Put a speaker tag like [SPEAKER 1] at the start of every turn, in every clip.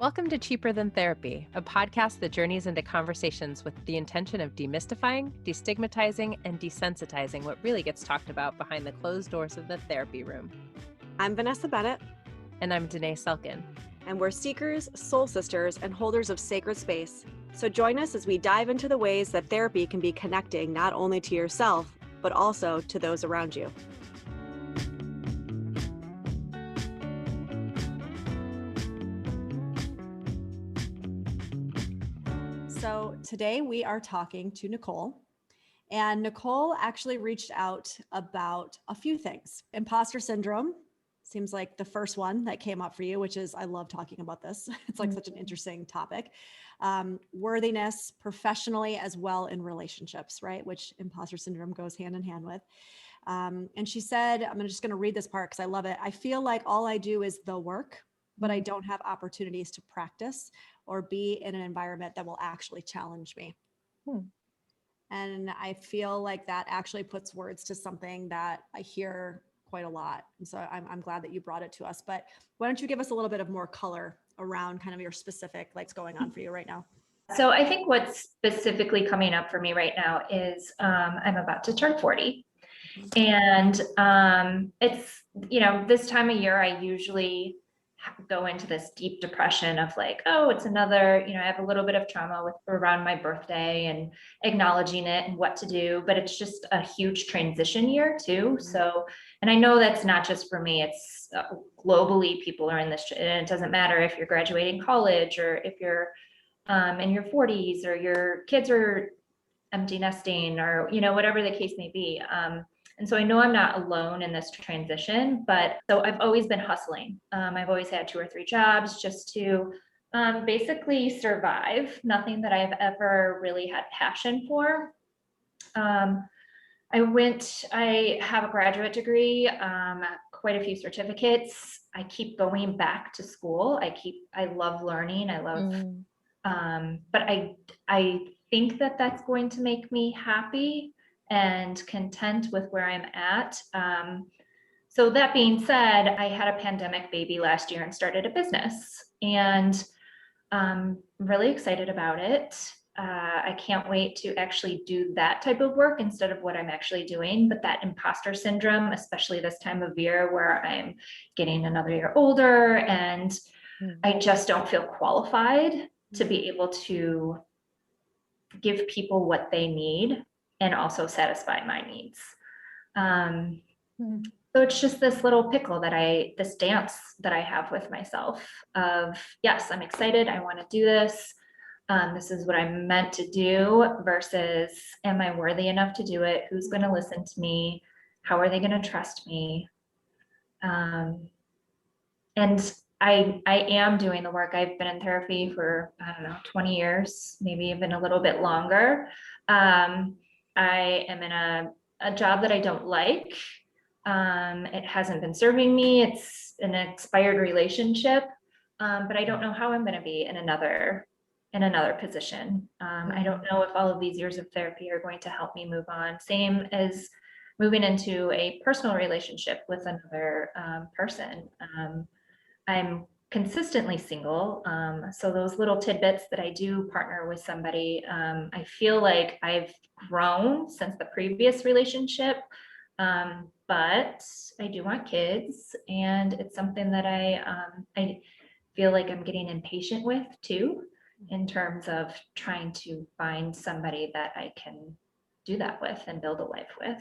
[SPEAKER 1] Welcome to Cheaper Than Therapy, a podcast that journeys into conversations with the intention of demystifying, destigmatizing, and desensitizing what really gets talked about behind the closed doors of the therapy room.
[SPEAKER 2] I'm Vanessa Bennett.
[SPEAKER 1] And I'm Danae Selkin.
[SPEAKER 2] And we're seekers, soul sisters, and holders of sacred space. So join us as we dive into the ways that therapy can be connecting not only to yourself, but also to those around you. So today we are talking to Nicole. And Nicole actually reached out about a few things. Imposter syndrome seems like the first one that came up for you, which is, I love talking about this. It's like such an interesting topic. Worthiness professionally as well in relationships, right? Which imposter syndrome goes hand in hand with. And she said, I'm just going to read this part because I love it. I feel like all I do is the work, but I don't have opportunities to practice or be in an environment that will actually challenge me. And I feel like that actually puts words to something that I hear quite a lot. And so I'm glad that you brought it to us. But why don't you give us a little bit of more color around kind of your specific, like what's going on for you right now?
[SPEAKER 3] So I think what's specifically coming up for me right now is I'm about to turn 40. And it's, this time of year, I usually go into this deep depression of like, oh, it's another, I have a little bit of trauma around my birthday and acknowledging it and what to do, but it's just a huge transition year too. So, and I know that's not just for me, it's globally people are in this, and it doesn't matter if you're graduating college or if you're in your 40s or your kids are empty nesting or, whatever the case may be. And so I know I'm not alone in this transition, but so I've always been hustling. I've always had 2 or 3 jobs just to basically survive. Nothing that I've ever really had passion for. I have a graduate degray, quite a few certificates. I keep going back to school. I love learning. I love, but I think that that's going to make me happy and content with where I'm at. So that being said, I had a pandemic baby last year and started a business, and really excited about it. I can't wait to actually do that type of work instead of what I'm actually doing. But that imposter syndrome, especially this time of year where I'm getting another year older and I just don't feel qualified to be able to give people what they need and also satisfy my needs. So it's just this little pickle this dance that I have with myself of, yes, I'm excited. I want to do this. This is what I'm meant to do versus, am I worthy enough to do it? Who's going to listen to me? How are they going to trust me? And I am doing the work. I've been in therapy for, 20 years, maybe even a little bit longer. I am in a job that I don't like. It hasn't been serving me. It's an expired relationship, but I don't know how I'm going to be in another position. I don't know if all of these years of therapy are going to help me move on. Same as moving into a personal relationship with another person. I'm consistently single. So those little tidbits that I do partner with somebody, I feel like I've grown since the previous relationship. But I do want kids, and it's something that I feel like I'm getting impatient with too, in terms of trying to find somebody that I can do that with and build a life with.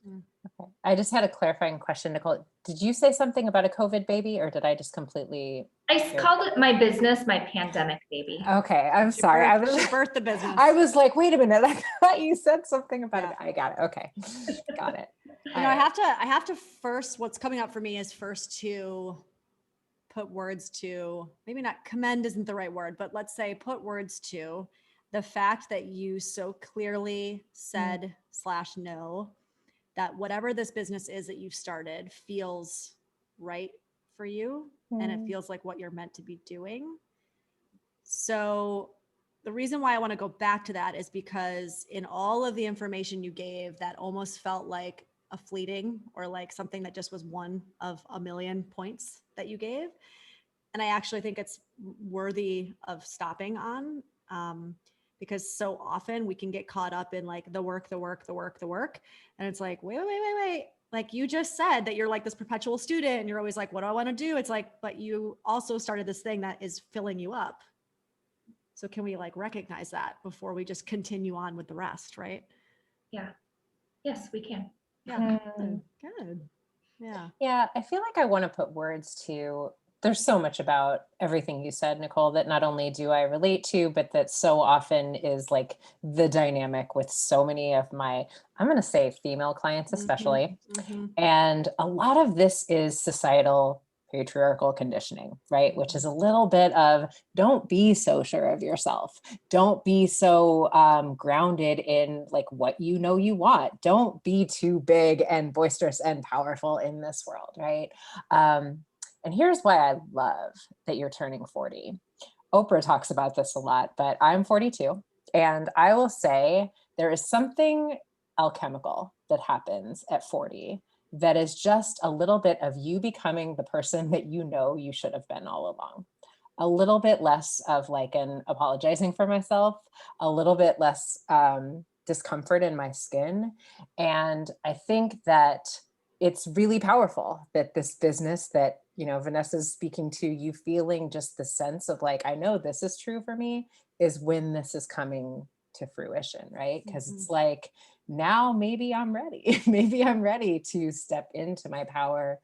[SPEAKER 1] Okay. I just had a clarifying question, Nicole. Did you say something about a COVID baby, or did I just completely?
[SPEAKER 3] I called it my business, my pandemic baby.
[SPEAKER 1] Okay, I'm sorry. I was
[SPEAKER 2] birthed the business.
[SPEAKER 1] I was like, wait a minute. I thought you said something about it. I got it. Okay, got it.
[SPEAKER 2] I have to first. What's coming up for me is first to put words to, maybe not commend isn't the right word, but let's say put words to the fact that you so clearly said /know that whatever this business is that you've started feels right for you and it feels like what you're meant to be doing. So the reason why I want to go back to that is because in all of the information you gave, that almost felt like a fleeting or like something that just was one of a million points that you gave. And I actually think it's worthy of stopping on. Because so often we can get caught up in like the work. And it's like, wait. Like you just said that you're like this perpetual student and you're always like, what do I want to do? It's like, but you also started this thing that is filling you up. So can we like recognize that before we just continue on with the rest, right?
[SPEAKER 3] Yeah. Yes, we can.
[SPEAKER 2] Yeah. Good. Yeah.
[SPEAKER 1] Yeah, I feel like I want to put words to, there's so much about everything you said, Nicole, that not only do I relate to, but that so often is like the dynamic with so many of my, I'm going to say female clients, especially. And a lot of this is societal patriarchal conditioning, right? Which is a little bit of don't be so sure of yourself. Don't be so grounded in like what you know you want. Don't be too big and boisterous and powerful in this world, right? And here's why I love that you're turning 40. Oprah talks about this a lot, but I'm 42. And I will say there is something alchemical that happens at 40 that is just a little bit of you becoming the person that you know you should have been all along. A little bit less of like an apologizing for myself, a little bit less discomfort in my skin. And I think that it's really powerful that this business that, you know, Vanessa's speaking to, you feeling just the sense of like, I know this is true for me, is when this is coming to fruition, right? Because it's like, now maybe I'm ready. Maybe I'm ready to step into my power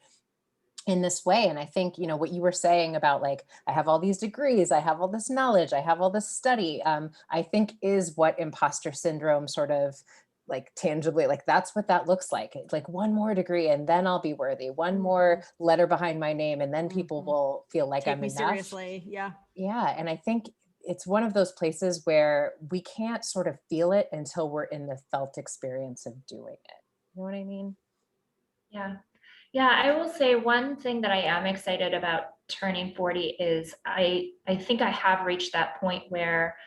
[SPEAKER 1] in this way. And I think, you know, what you were saying about like, I have all these degrees, I have all this knowledge, I have all this study, I think is what imposter syndrome sort of like tangibly, like that's what that looks like one more degree and then I'll be worthy, one more letter behind my name and then people will feel like
[SPEAKER 2] Take
[SPEAKER 1] I'm
[SPEAKER 2] me
[SPEAKER 1] enough.
[SPEAKER 2] seriously. Yeah.
[SPEAKER 1] Yeah. And I think it's one of those places where we can't sort of feel it until we're in the felt experience of doing it. You know what I mean?
[SPEAKER 3] Yeah. Yeah, I will say one thing that I am excited about turning 40 is I think I have reached that point where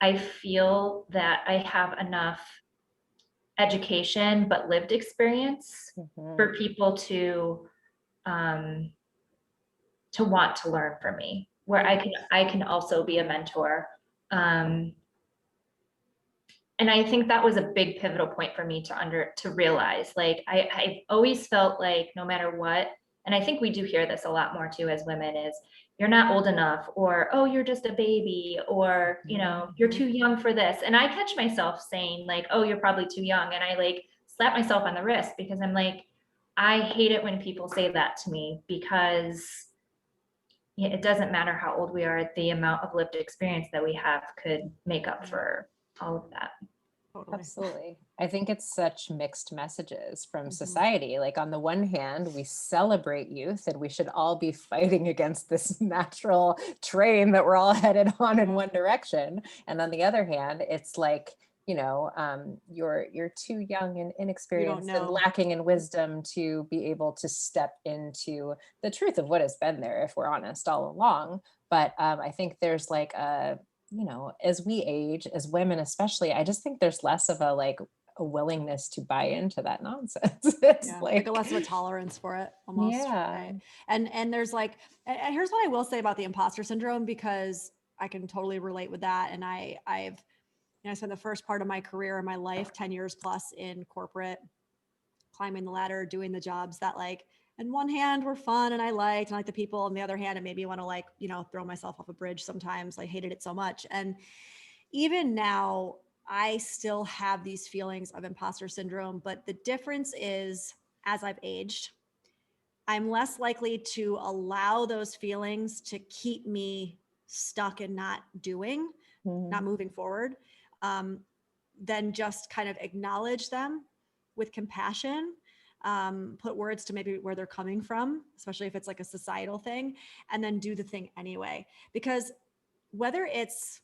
[SPEAKER 3] I feel that I have enough education but lived experience for people um to want to learn from me, where I can also be a mentor. And I think that was a big pivotal point for me to realize, like, I've always felt like no matter what, and I think we do hear this a lot more too as women, is you're not old enough, or, oh, you're just a baby, or, you know, you're too young for this. And I catch myself saying like, oh, you're probably too young. And I like slap myself on the wrist because I'm like, I hate it when people say that to me, because it doesn't matter how old we are, the amount of lived experience that we have could make up for all of that.
[SPEAKER 2] Totally.
[SPEAKER 1] Absolutely. I think it's such mixed messages from society. Like on the one hand, we celebrate youth and we should all be fighting against this natural train that we're all headed on in one direction. And on the other hand, it's like, you know, you're too young and inexperienced and lacking in wisdom to be able to step into the truth of what has been there, if we're honest, all along. But I think there's like a, you know, as we age, as women especially, I just think there's less of a like a willingness to buy into that nonsense. It's
[SPEAKER 2] like a less of a tolerance for it almost.
[SPEAKER 1] Yeah.
[SPEAKER 2] Right? And there's like, and here's what I will say about the imposter syndrome, because I can totally relate with that. And I've, you know, I spent the first part of my career in my life, 10 years plus in corporate, climbing the ladder, doing the jobs that like, in one hand were fun and I liked and I liked the people. On the other hand, it made me want to like, you know, throw myself off a bridge sometimes. I hated it so much. And even now, I still have these feelings of imposter syndrome, but the difference is as I've aged, I'm less likely to allow those feelings to keep me stuck and not doing, not moving forward, than just kind of acknowledge them with compassion, put words to maybe where they're coming from, especially if it's like a societal thing, and then do the thing anyway. Because whether it's,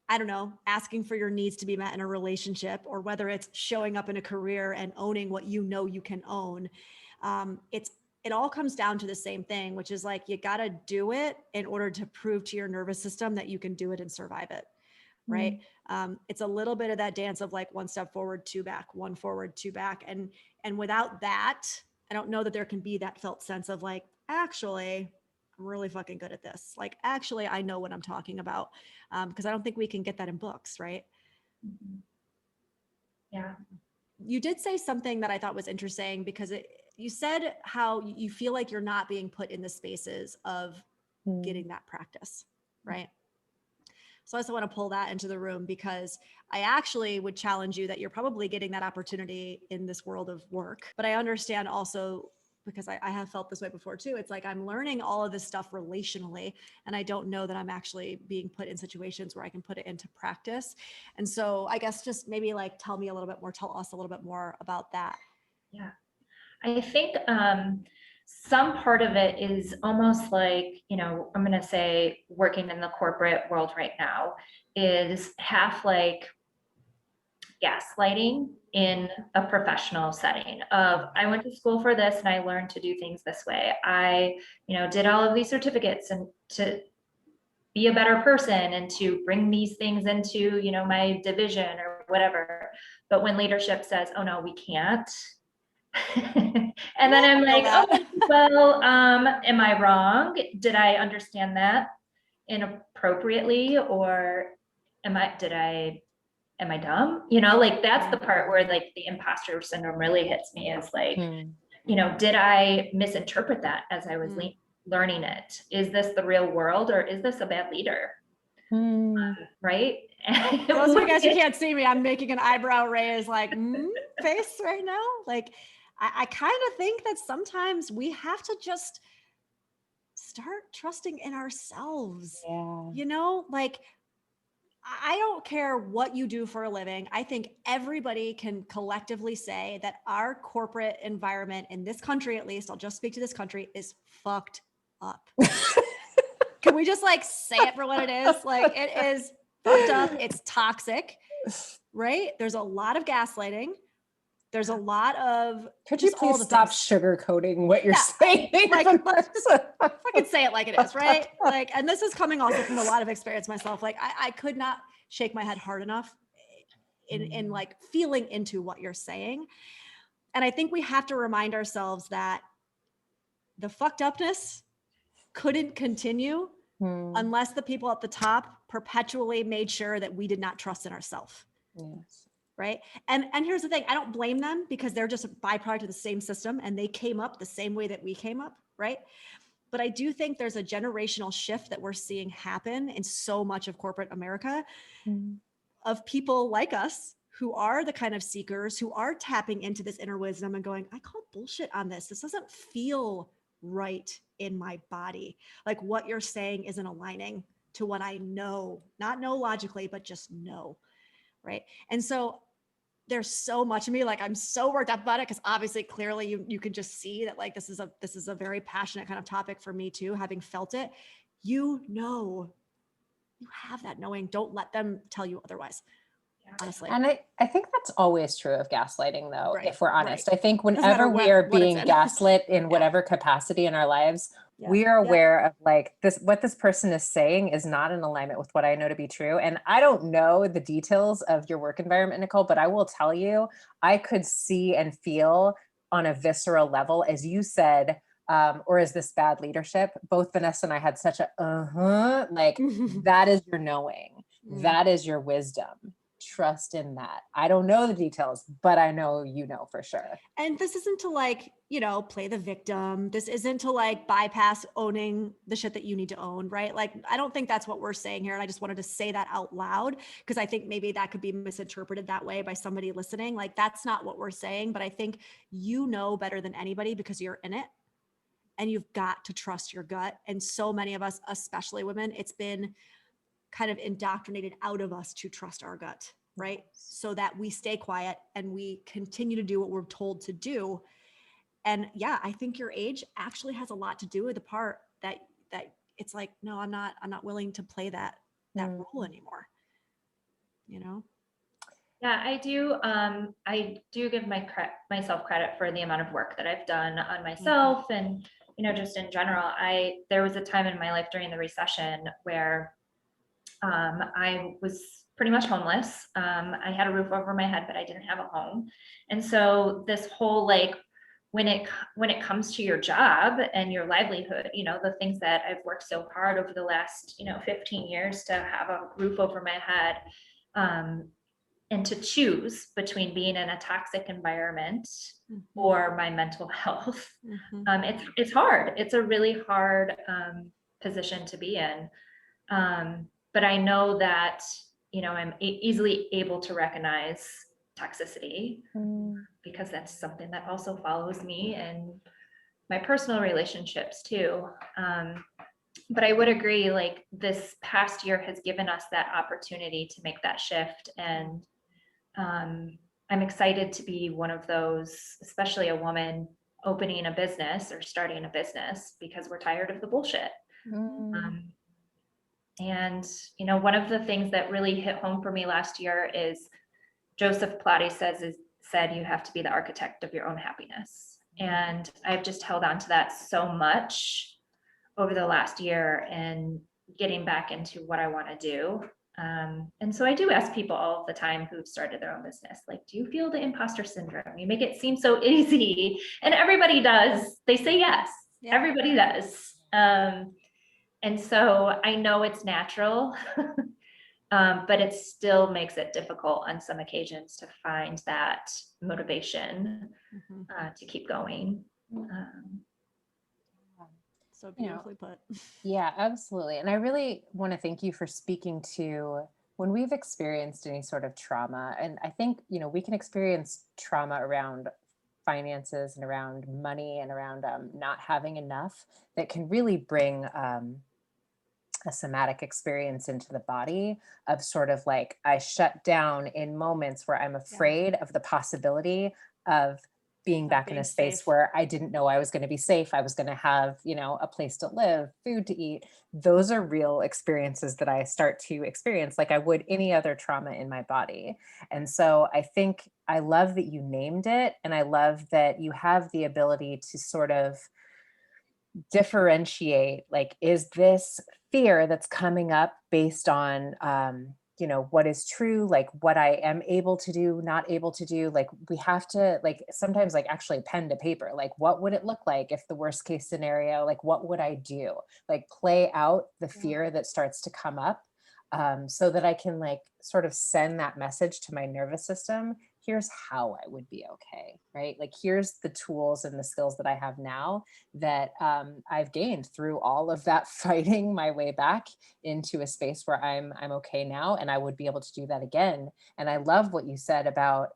[SPEAKER 2] I don't know, asking for your needs to be met in a relationship, or whether it's showing up in a career and owning what you know you can own, it all comes down to the same thing, which is like, you got to do it in order to prove to your nervous system that you can do it and survive it. Right. It's a little bit of that dance of like one step forward, two back, one forward, two back. And without that, I don't know that there can be that felt sense of like, actually, I'm really fucking good at this. Like, actually, I know what I'm talking about. Because I don't think we can get that in books, right?
[SPEAKER 3] Mhm. Yeah.
[SPEAKER 2] You did say something that I thought was interesting because you said how you feel like you're not being put in the spaces of getting that practice, right? So I also want to pull that into the room because I actually would challenge you that you're probably getting that opportunity in this world of work. But I understand also, because I have felt this way before too, it's like I'm learning all of this stuff relationally, and I don't know that I'm actually being put in situations where I can put it into practice. And so I guess just maybe like tell us a little bit more about that.
[SPEAKER 3] Yeah. I think some part of it is almost like, I'm going to say working in the corporate world right now is half like gaslighting in a professional setting of I went to school for this and I learned to do things this way. I, did all of these certificates and to be a better person and to bring these things into, my division or whatever. But when leadership says, oh no, we can't. And then I'm like, oh, well, am I wrong? Did I understand that inappropriately, or am I dumb? Like that's the part where like the imposter syndrome really hits me is like, did I misinterpret that as I was learning it? Is this the real world or is this a bad leader? Right?
[SPEAKER 2] Those of you guys who can't see me, I'm making an eyebrow raise like face right now. Like I kind of think that sometimes we have to just start trusting in ourselves. Yeah. Like I don't care what you do for a living. I think everybody can collectively say that our corporate environment in this country, at least, I'll just speak to this country, is fucked up. Can we just like say it for what it is? Like it is fucked up. It's toxic, right? There's a lot of gaslighting. There's a lot of.
[SPEAKER 1] Could you please stop sugarcoating what you're saying?
[SPEAKER 2] Like, I can say it like it is, right? Like, and this is coming also from a lot of experience myself. Like, I could not shake my head hard enough in like feeling into what you're saying. And I think we have to remind ourselves that the fucked upness couldn't continue unless the people at the top perpetually made sure that we did not trust in ourselves.
[SPEAKER 1] Yes.
[SPEAKER 2] Right. And here's the thing. I don't blame them because they're just a byproduct of the same system and they came up the same way that we came up. Right. But I do think there's a generational shift that we're seeing happen in so much of corporate America of people like us who are the kind of seekers who are tapping into this inner wisdom and going, I call bullshit on this. This doesn't feel right in my body. Like what you're saying isn't aligning to what I know, not know logically, but just know. Right. And so there's so much of me, like I'm so worked up about it because obviously clearly you can just see that like this is a very passionate kind of topic for me too, having felt it. You have that knowing. Don't let them tell you otherwise. Honestly.
[SPEAKER 1] And I think that's always true of gaslighting though, if we're honest. I think
[SPEAKER 2] matter
[SPEAKER 1] whenever we are
[SPEAKER 2] what
[SPEAKER 1] being
[SPEAKER 2] it's in.
[SPEAKER 1] gaslit in whatever capacity in our lives, we are aware of like what this person is saying is not in alignment with what I know to be true. And I don't know the details of your work environment, Nicole, but I will tell you, I could see and feel on a visceral level, as you said, or is this bad leadership? Both Vanessa and I had such a, like that is your knowing, that is your wisdom. Trust in that. I don't know the details, but I know you know for sure.
[SPEAKER 2] And this isn't to like, play the victim. This isn't to like bypass owning the shit that you need to own, right? Like, I don't think that's what we're saying here. And I just wanted to say that out loud because I think maybe that could be misinterpreted that way by somebody listening. Like, that's not what we're saying, but I think you know better than anybody because you're in it and you've got to trust your gut. And so many of us, especially women, it's been kind of indoctrinated out of us to trust our gut, right? So that we stay quiet and we continue to do what we're told to do. And yeah, I think your age actually has a lot to do with the part that it's like, no, I'm not willing to play that role anymore.
[SPEAKER 3] Yeah, I do give myself credit for the amount of work that I've done on myself and, just in general. There was a time in my life during the recession where I was pretty much homeless. I had a roof over my head, but I didn't have a home. And so this whole like when it comes to your job and your livelihood, the things that I've worked so hard over the last, 15 years to have a roof over my head, and to choose between being in a toxic environment or my mental health. It's hard. It's a really hard position to be in. But I know that, I'm easily able to recognize toxicity because that's something that also follows me in my personal relationships too. But I would agree, like this past year has given us that opportunity to make that shift. And I'm excited to be one of those, especially a woman opening a business or starting a business, because we're tired of the bullshit. And, one of the things that really hit home for me last year is Joseph Pilates said you have to be the architect of your own happiness. And I've just held on to that so much over the last year and getting back into what I want to do. And so I do ask people all the time who've started their own business, like, do you feel the imposter syndrome? You make it seem so easy. And everybody does. They say yes. Yeah. Everybody does. And so I know it's natural, but it still makes it difficult on some occasions to find that motivation to keep going.
[SPEAKER 2] So beautifully put.
[SPEAKER 1] Yeah, absolutely. And I really want to thank you for speaking to when we've experienced any sort of trauma. And I think, we can experience trauma around finances and around money and around not having enough that can really bring a somatic experience into the body of sort of like, I shut down in moments where I'm afraid of the possibility of being back in a space where I didn't know I was going to be safe. I was going to have, a place to live, food to eat. Those are real experiences that I start to experience like I would any other trauma in my body. And so I think I love that you named it. And I love that you have the ability to sort of differentiate, like, is this fear that's coming up based on, what is true, like what I am able to do, not able to do. Like we have to, like, sometimes like actually pen to paper, like what would it look like if the worst case scenario, like what would I do? Like play out the fear that starts to come up, so that I can like sort of send that message to my nervous system. Here's how I would be okay, right? Like here's the tools and the skills that I have now that I've gained through all of that fighting my way back into a space where I'm okay now, and I would be able to do that again. And I love what you said about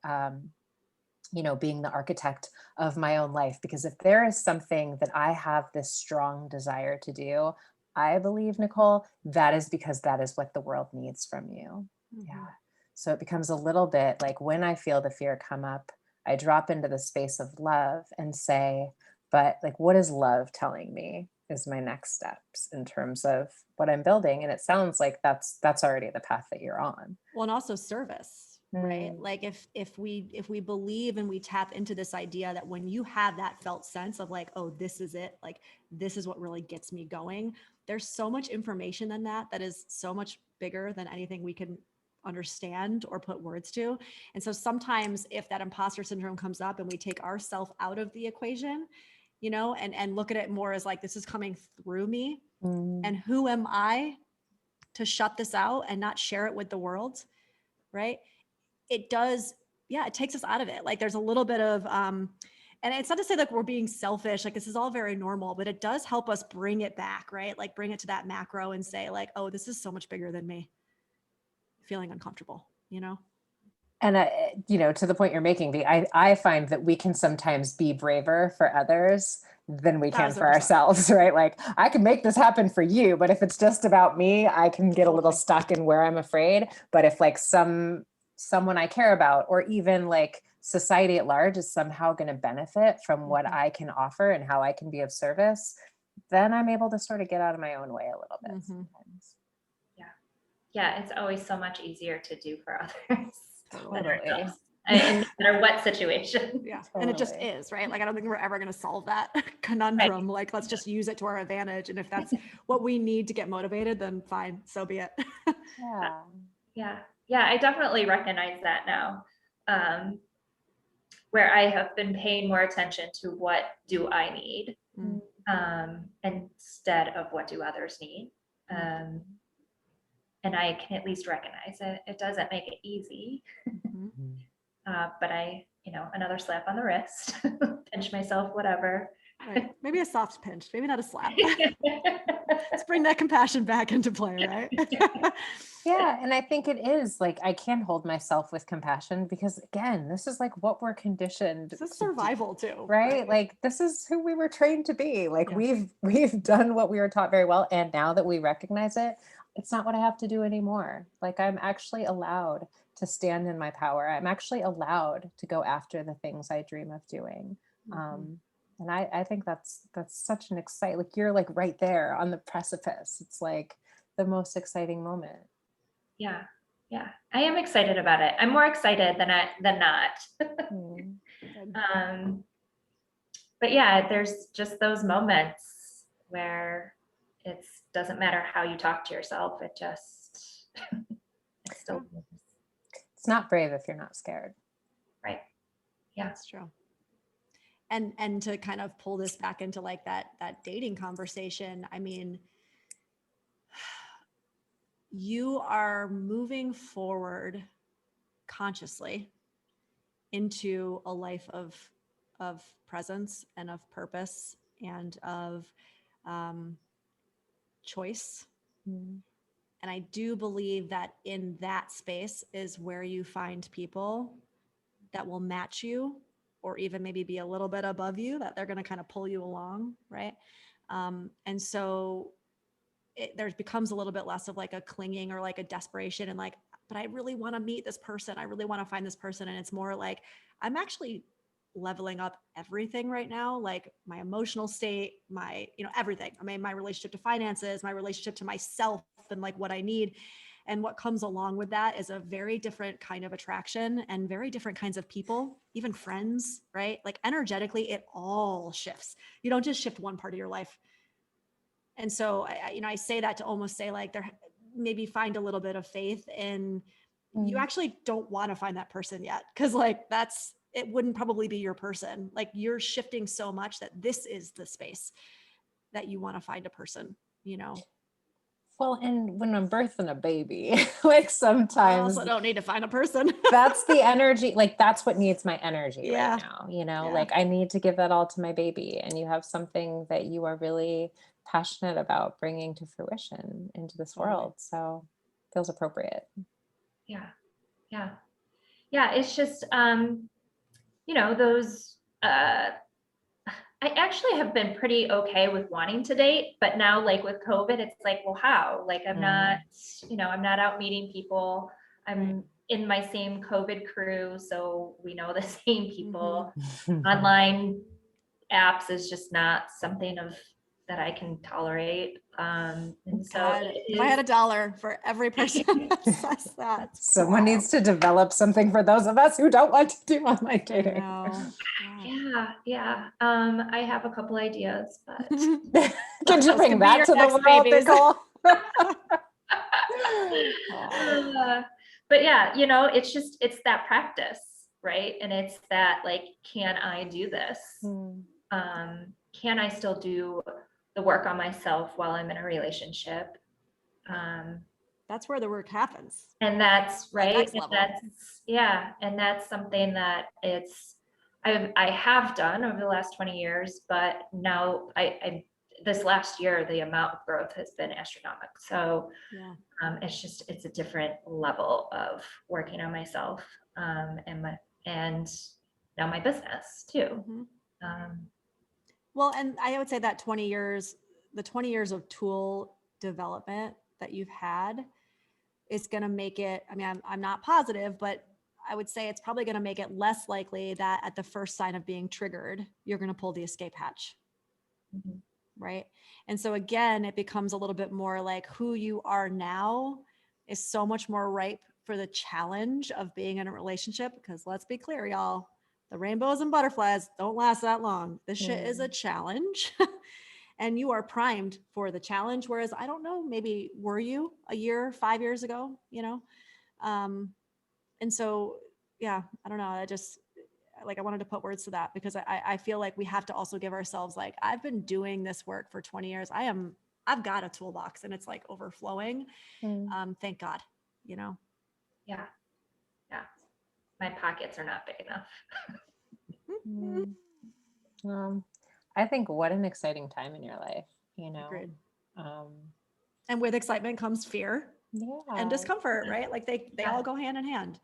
[SPEAKER 1] being the architect of my own life, because if there is something that I have this strong desire to do, I believe, Nicole, that is because that is what the world needs from you. Yeah. So it becomes a little bit like when I feel the fear come up, I drop into the space of love and say, but like, what is love telling me is my next steps in terms of what I'm building? And it sounds like that's already the path that you're on.
[SPEAKER 2] Well, and also service, right? Like if we believe and we tap into this idea that when you have that felt sense of like, oh, this is it, like, this is what really gets me going. There's so much information in that is so much bigger than anything we can understand or put words to. And so sometimes if that imposter syndrome comes up and we take ourselves out of the equation, and look at it more as like, this is coming through me, and who am I to shut this out and not share it with the world, right? It does, it takes us out of it. Like there's a little bit of, and it's not to say like we're being selfish, like this is all very normal, but it does help us bring it back, right? Like bring it to that macro and say like, oh, this is so much bigger than me. Feeling uncomfortable,
[SPEAKER 1] And, to the point you're making, I find that we can sometimes be braver for others than we can for
[SPEAKER 2] 1000%.
[SPEAKER 1] ourselves, right? Like I can make this happen for you, but if it's just about me, I can get a little stuck in where I'm afraid. But if like someone I care about, or even like society at large is somehow going to benefit from what I can offer and how I can be of service, then I'm able to sort of get out of my own way a little bit sometimes.
[SPEAKER 3] Yeah, it's always so much easier to do for others.
[SPEAKER 1] Totally.
[SPEAKER 3] In no matter what situation.
[SPEAKER 2] Yeah. Totally. And it just is, right? Like, I don't think we're ever going to solve that conundrum. Right. Like, let's just use it to our advantage. And if that's what we need to get motivated, then fine, so be it.
[SPEAKER 3] Yeah. I definitely recognize that now. where I have been paying more attention to what do I need, instead of what do others need. And I can at least recognize it. It doesn't make it easy, but another slap on the wrist, pinch myself, whatever.
[SPEAKER 2] Right. Maybe a soft pinch, maybe not a slap. Let's bring that compassion back into play, right?
[SPEAKER 1] Yeah. And I think it is like, I can hold myself with compassion because again, this is like what we're conditioned
[SPEAKER 2] This is
[SPEAKER 1] to do,
[SPEAKER 2] survival too.
[SPEAKER 1] right? Like this is who we were trained to be. Like
[SPEAKER 2] Yeah.
[SPEAKER 1] we've done what we were taught very well. And now that we recognize it, it's not what I have to do anymore. Like I'm actually allowed to stand in my power. I'm actually allowed to go after the things I dream of doing. And I think that's such an exciting, like you're like right there on the precipice. It's like the most exciting moment.
[SPEAKER 3] Yeah. Yeah. I am excited about it. I'm more excited than not. But yeah, there's just those moments where it doesn't matter how you talk to yourself. It just, it's still,
[SPEAKER 1] It's not brave if you're not scared.
[SPEAKER 3] right. Yeah.
[SPEAKER 2] That's true. And to kind of pull this back into like that dating conversation, I mean, you are moving forward consciously into a life of presence and of purpose and of choice. And I do believe that in that space is where you find people that will match you or even maybe be a little bit above you, that they're going to kind of pull you along, right? And so there becomes a little bit less of like a clinging or like a desperation and like, but I really want to meet this person. I really want to find this person. And it's more like, I'm actually leveling up everything right now, like my emotional state, my, everything. I mean, my relationship to finances, my relationship to myself and like what I need. And what comes along with that is a very different kind of attraction and very different kinds of people, even friends, right? Like energetically, it all shifts. You don't just shift one part of your life. And so, I say that to almost say like there, maybe find a little bit of faith in you actually don't want to find that person yet. Cause like it wouldn't probably be your person. Like you're shifting so much that this is the space that you want to find a person,
[SPEAKER 1] Well, and when I'm birthing a baby, like sometimes
[SPEAKER 2] I don't need to find a person.
[SPEAKER 1] that's the energy, like that's what needs my energy
[SPEAKER 2] Yeah.
[SPEAKER 1] right now,
[SPEAKER 2] Yeah.
[SPEAKER 1] like I need to give that all to my baby. And you have something that you are really passionate about bringing to fruition into this world. So it feels appropriate.
[SPEAKER 3] Yeah. Yeah. Yeah. It's just, those, I actually have been pretty okay with wanting to date, but now like with COVID, it's like, well, how? Like I'm not, I'm not out meeting people. I'm in my same COVID crew. So we know the same people. Online apps is just not something that I can tolerate. And so
[SPEAKER 2] God, if I had $1 for every person that says that.
[SPEAKER 1] Someone needs to develop something for those of us who don't want to do online dating.
[SPEAKER 3] Yeah. I have a couple ideas, but
[SPEAKER 1] could you bring that to the world, Nicole?
[SPEAKER 3] But yeah, it's that practice, right? And it's that like, can I do this? Can I still do the work on myself while I'm in a relationship?
[SPEAKER 2] That's where the work happens.
[SPEAKER 3] And that's right. And that's something that I have done over the last 20 years, but now this last year, the amount of growth has been astronomical. So it's a different level of working on myself, and now my business too.
[SPEAKER 2] Well, and I would say that the 20 years of tool development that you've had is going to make it, I mean, I'm not positive, but I would say it's probably going to make it less likely that at the first sign of being triggered, you're going to pull the escape hatch. Right. And so again, it becomes a little bit more like who you are now is so much more ripe for the challenge of being in a relationship. Because let's be clear, y'all, the rainbows and butterflies don't last that long. This shit is a challenge. And you are primed for the challenge. Whereas I don't know, maybe were you a year, 5 years ago, And so, yeah, I don't know. like, I wanted to put words to that because I feel like we have to also give ourselves like, I've been doing this work for 20 years. I've got a toolbox and it's like overflowing.
[SPEAKER 1] Mm.
[SPEAKER 2] Thank God, you know?
[SPEAKER 3] Yeah. Yeah. My pockets are not big enough.
[SPEAKER 1] Mm. I think what an exciting time in your life, you know?
[SPEAKER 2] Agreed.
[SPEAKER 1] Um,
[SPEAKER 2] And with excitement comes fear and
[SPEAKER 1] yeah.
[SPEAKER 2] discomfort, right? Like they all go hand in hand.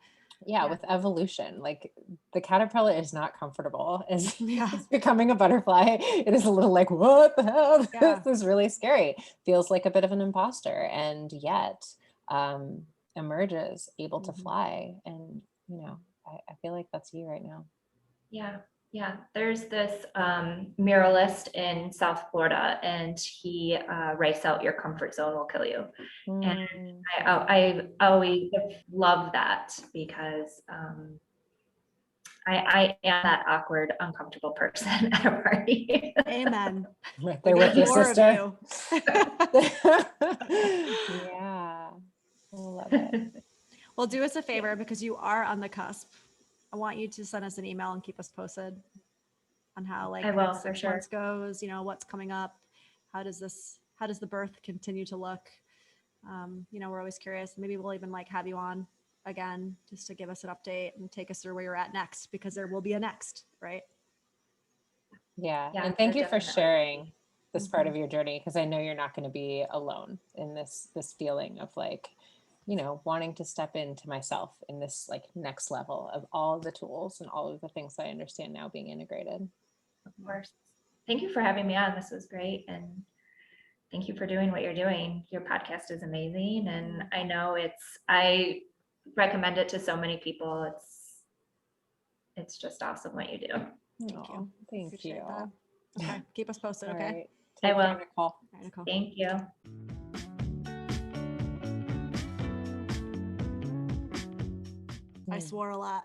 [SPEAKER 1] Yeah,
[SPEAKER 2] Yeah.
[SPEAKER 1] with evolution, like the caterpillar is not comfortable. Is
[SPEAKER 2] Yeah.
[SPEAKER 1] it's becoming a butterfly. It is a little like, what the hell?
[SPEAKER 2] Yeah.
[SPEAKER 1] This is really scary. Feels like a bit of an imposter, and yet um, emerges able to
[SPEAKER 2] Mhm.
[SPEAKER 1] fly. And you know, I feel like that's you right now.
[SPEAKER 3] Yeah. Yeah. There's this muralist in South Florida, and he writes out your comfort zone will kill you. And
[SPEAKER 1] Mm.
[SPEAKER 3] I always love that because I am that awkward, uncomfortable person at a party.
[SPEAKER 2] Amen.
[SPEAKER 1] Right
[SPEAKER 2] We
[SPEAKER 1] there with
[SPEAKER 2] need
[SPEAKER 1] you,
[SPEAKER 2] more of
[SPEAKER 1] sister.
[SPEAKER 2] you.
[SPEAKER 1] Yeah, I love it.
[SPEAKER 2] Well, do us a favor because you are on the cusp. I want you to send us an email and keep us posted on how like
[SPEAKER 3] I
[SPEAKER 2] the
[SPEAKER 3] will,
[SPEAKER 2] next
[SPEAKER 3] for
[SPEAKER 2] 6 months
[SPEAKER 3] sure.
[SPEAKER 2] goes, you know, what's coming up. How does the birth continue to look? You know, we're always curious. Maybe we'll even like have you on again just to give us an update and take us through where you're at next because there will be a next, right?
[SPEAKER 1] Yeah,
[SPEAKER 3] Yeah,
[SPEAKER 1] and thank
[SPEAKER 3] there
[SPEAKER 1] you for
[SPEAKER 3] definitely will
[SPEAKER 1] sharing
[SPEAKER 3] be.
[SPEAKER 1] this part
[SPEAKER 2] Mhm.
[SPEAKER 1] of your journey because I know you're not going to be alone in this feeling of like, you know, wanting to step into myself in this like next level of all of the tools and all of the things I understand now being integrated.
[SPEAKER 3] Of course. Thank you for having me on. This was great. And thank you for doing what you're doing. Your podcast is amazing. And I know I recommend it to so many people. It's just awesome what you do.
[SPEAKER 2] Thank you.
[SPEAKER 1] Oh, thank
[SPEAKER 2] Appreciate
[SPEAKER 1] you.
[SPEAKER 2] that. Okay. Keep us posted.
[SPEAKER 1] All
[SPEAKER 2] Okay.
[SPEAKER 1] right.
[SPEAKER 3] I
[SPEAKER 1] Take care,
[SPEAKER 3] will.
[SPEAKER 1] Nicole.
[SPEAKER 2] All right, Nicole.
[SPEAKER 3] Thank you.
[SPEAKER 2] I swore a lot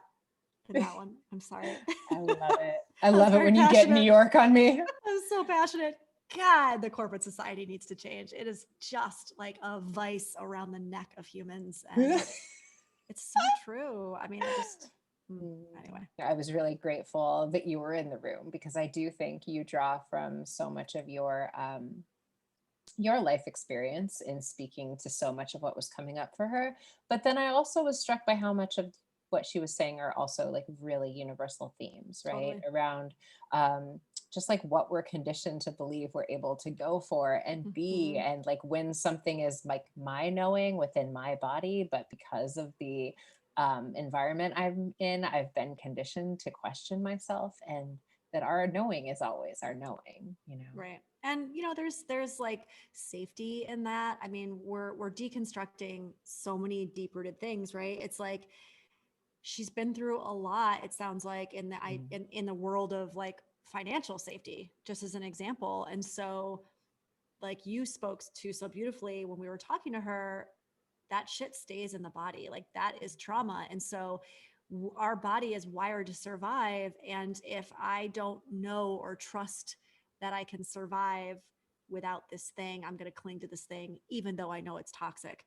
[SPEAKER 2] in that one. I'm sorry.
[SPEAKER 1] I love it. I
[SPEAKER 2] was
[SPEAKER 1] love it
[SPEAKER 2] very
[SPEAKER 1] when you get New
[SPEAKER 2] passionate.
[SPEAKER 1] York on me.
[SPEAKER 2] I'm so passionate. God, the corporate society needs to change. It is just like a vice around the neck of humans. And it's so true. I mean, anyway.
[SPEAKER 1] I was really grateful that you were in the room because I do think you draw from so much of your life experience in speaking to so much of what was coming up for her. But then I also was struck by how much of what she was saying are also like really universal themes, right?
[SPEAKER 2] Totally.
[SPEAKER 1] Around just like what we're conditioned to believe we're able to go for and be,
[SPEAKER 2] Mhm.
[SPEAKER 1] and like when something is like my knowing within my body, but because of the environment I'm in, I've been conditioned to question myself, and that our knowing is always our knowing, you know?
[SPEAKER 2] Right. And you know, there's like safety in that. I mean, we're deconstructing so many deep-rooted things, right? It's like she's been through a lot, it sounds like,
[SPEAKER 1] Mm.
[SPEAKER 2] in the world of like financial safety, just as an example. And so like you spoke to so beautifully when we were talking to her, that shit stays in the body. Like that is trauma. And so our body is wired to survive. And if I don't know or trust that I can survive without this thing, I'm going to cling to this thing, even though I know it's toxic.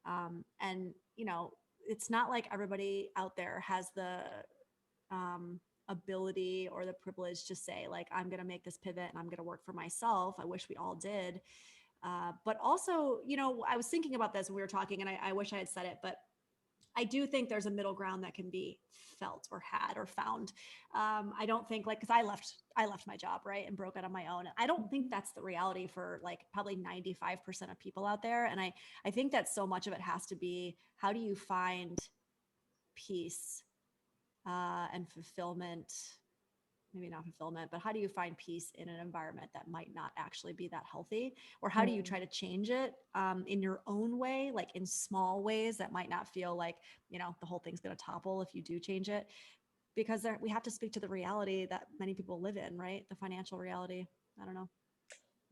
[SPEAKER 2] And, you know, it's not like everybody out there has the ability or the privilege to say, like, I'm going to make this pivot and I'm going to work for myself. I wish we all did. But also, you know, I was thinking about this when we were talking, and I wish I had said it, but I do think there's a middle ground that can be felt or had or found. I don't think like, cause I left my job, right. And broke out on my own. I don't think that's the reality for like probably 95% of people out there. And I think that so much of it has to be, how do you find peace and fulfillment, maybe not fulfillment, but how do you find peace in an environment that might not actually be that healthy? Or how do you try to change it in your own way, like in small ways that might not feel like, you know, the whole thing's going to topple if you do change it? Because we have to speak to the reality that many people live in, right? The financial reality. I don't know.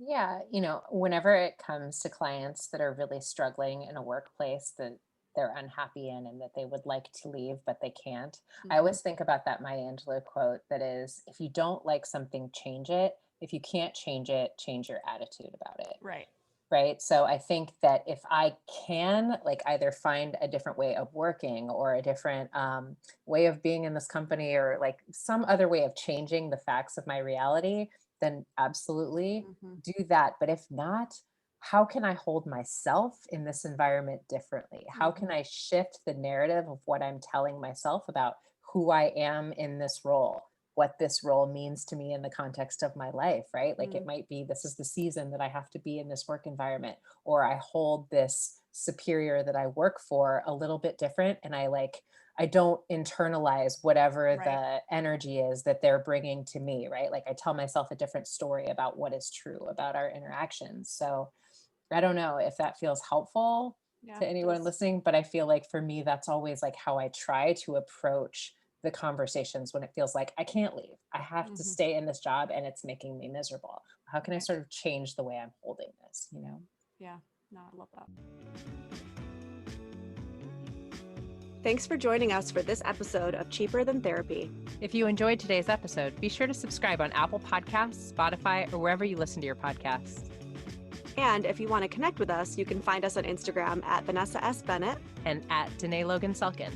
[SPEAKER 1] Yeah, you know, whenever it comes to clients that are really struggling in a workplace that they're unhappy in and that they would like to leave, but they can't, I
[SPEAKER 2] Mhm.
[SPEAKER 1] always think about that Maya Angelou quote that is, if you don't like something, change it. If you can't change it, change your attitude about it.
[SPEAKER 2] Right.
[SPEAKER 1] right? So I think that if I can like either find a different way of working or a different way of being in this company or like some other way of changing the facts of my reality, then absolutely
[SPEAKER 2] Mhm.
[SPEAKER 1] do that. But if not, how can I hold myself in this environment differently? How can
[SPEAKER 2] Mhm.
[SPEAKER 1] I shift the narrative of what I'm telling myself about who I am in this role? What this role means to me in the context of my life, right? Like it
[SPEAKER 2] Mm.
[SPEAKER 1] might be this is the season that I have to be in this work environment, or I hold this superior that I work for a little bit different. And I don't internalize whatever
[SPEAKER 2] Right.
[SPEAKER 1] the energy is that they're bringing to me, right? Like I tell myself a different story about what is true about our interactions. So I don't know if that feels helpful
[SPEAKER 2] Yeah.
[SPEAKER 1] to anyone
[SPEAKER 2] Does.
[SPEAKER 1] listening, but I feel like for me, that's always like how I try to approach the conversations when it feels like I can't leave. I have to
[SPEAKER 2] Mhm.
[SPEAKER 1] stay in this job and it's making me miserable. How can I
[SPEAKER 2] Right.
[SPEAKER 1] sort of change the way I'm holding this, you know?
[SPEAKER 2] Yeah. No, I love that. Thanks for joining us for this episode of Cheaper Than Therapy.
[SPEAKER 4] If you enjoyed today's episode, be sure to subscribe on Apple Podcasts, Spotify, or wherever you listen to your podcasts.
[SPEAKER 2] And if you want to connect with us, you can find us on Instagram at Vanessa S. Bennett.
[SPEAKER 4] And at Danae Logan Selkin.